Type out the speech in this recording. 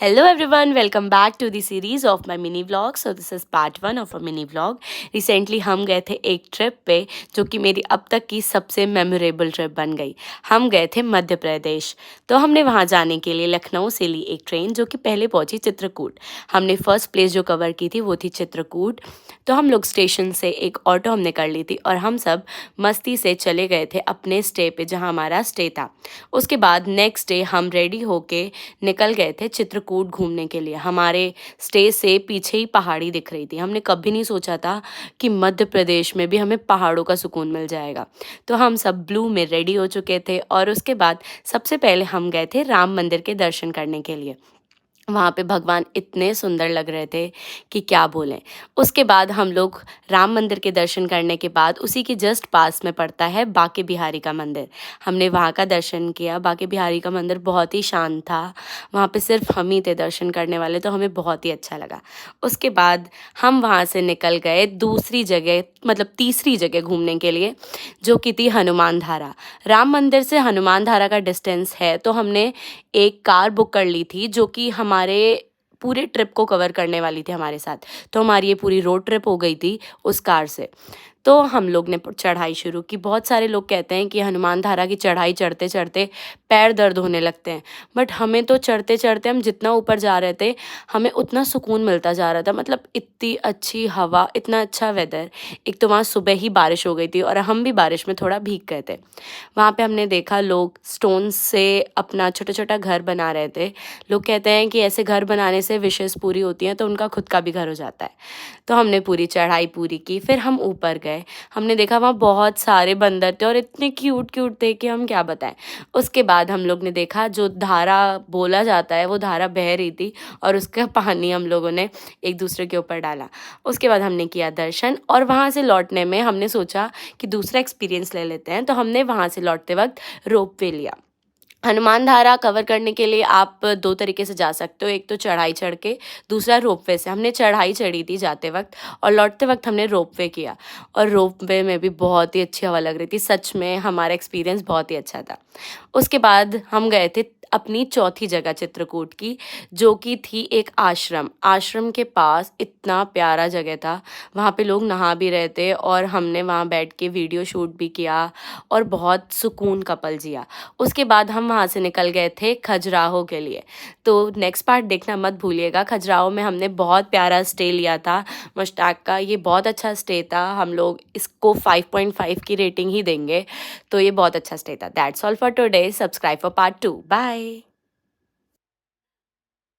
Hello everyone, welcome back to the series of my mini vlog. So this is part 1 of a mini vlog. Recently हम गए थे एक trip पे जो कि मेरी अब तक की सबसे मेमोरेबल ट्रिप बन गई. हम गए थे मध्य प्रदेश. तो हमने वहाँ जाने के लिए लखनऊ से ली एक ट्रेन जो कि पहले पहुँची चित्रकूट. हमने फर्स्ट प्लेस जो कवर की थी वो थी चित्रकूट. तो हम लोग स्टेशन से एक ऑटो हमने कर ली थी और हम सब मस्ती से चले गए थे अपने स्टे पे जहाँ हमारा स्टे था. उसके बाद नेक्स्ट डे हम रेडी होके निकल गए थे चित्रकूट घूमने के लिए. हमारे स्टे से पीछे ही पहाड़ी दिख रही थी. हमने कभी नहीं सोचा था कि मध्य प्रदेश में भी हमें पहाड़ों का सुकून मिल जाएगा. तो हम सब ब्लू में रेडी हो चुके थे और उसके बाद सबसे पहले हम गए थे राम मंदिर के दर्शन करने के लिए. वहाँ पे भगवान इतने सुंदर लग रहे थे कि क्या बोलें. उसके बाद हम लोग राम मंदिर के दर्शन करने के बाद उसी के जस्ट पास में पड़ता है बांके बिहारी का मंदिर. हमने वहाँ का दर्शन किया. बांके बिहारी का मंदिर बहुत ही शांत था. वहाँ पे सिर्फ हम ही थे दर्शन करने वाले, तो हमें बहुत ही अच्छा लगा. उसके बाद हम वहाँ से निकल गए दूसरी जगह, मतलब तीसरी जगह घूमने के लिए, जो कि थी हनुमान धारा. राम मंदिर से हनुमान धारा का डिस्टेंस है, तो हमने एक कार बुक कर ली थी जो कि हमारे पूरे ट्रिप को कवर करने वाली थी हमारे साथ. तो हमारी ये पूरी रोड ट्रिप हो गई थी उस कार से. तो हम लोग ने चढ़ाई शुरू की. बहुत सारे लोग कहते हैं कि हनुमान धारा की चढ़ाई चढ़ते चढ़ते पैर दर्द होने लगते हैं, बट हमें तो चढ़ते चढ़ते हम जितना ऊपर जा रहे थे हमें उतना सुकून मिलता जा रहा था. मतलब इतनी अच्छी हवा, इतना अच्छा वेदर. एक तो वहाँ सुबह ही बारिश हो गई थी और हम भी बारिश में थोड़ा भीग गए थे. वहाँ पे हमने देखा लोग स्टोन से अपना छोटा छोटा घर बना रहे थे. लोग कहते हैं कि ऐसे घर बनाने से विशेष पूरी होती हैं, तो उनका खुद का भी घर हो जाता है. तो हमने पूरी चढ़ाई पूरी की. फिर हम ऊपर गए. हमने देखा वहाँ बहुत सारे बंदर थे और इतने क्यूट क्यूट थे कि हम क्या बताएं. उसके बाद हम लोग ने देखा जो धारा बोला जाता है वो धारा बह रही थी और उसका पानी हम लोगों ने एक दूसरे के ऊपर डाला. उसके बाद हमने किया दर्शन और वहाँ से लौटने में हमने सोचा कि दूसरा एक्सपीरियंस ले लेते हैं. तो हमने वहाँ से लौटते वक्त रोप वे लिया. हनुमान धारा कवर करने के लिए आप 2 तरीके से जा सकते हो. एक तो चढ़ाई चढ़ के, दूसरा रोपवे से. हमने चढ़ाई चढ़ी थी जाते वक्त और लौटते वक्त हमने रोपवे किया. और रोपवे में भी बहुत ही अच्छी हवा लग रही थी. सच में हमारा एक्सपीरियंस बहुत ही अच्छा था. उसके बाद हम गए थे अपनी चौथी जगह चित्रकूट की, जो कि थी एक आश्रम. आश्रम के पास इतना प्यारा जगह था. वहाँ पे लोग नहा भी रहे थे और हमने वहाँ बैठ के वीडियो शूट भी किया और बहुत सुकून का पल जिया. उसके बाद हम वहाँ से निकल गए थे खजुराहो के लिए. तो नेक्स्ट पार्ट देखना मत भूलिएगा. खजुराहो में हमने बहुत प्यारा स्टे लिया था मुश्ताक का. ये बहुत अच्छा स्टे था. हम लोग इसको 5.5 की रेटिंग ही देंगे. तो ये बहुत अच्छा स्टे था. That's all for today. Subscribe for part 2. Bye.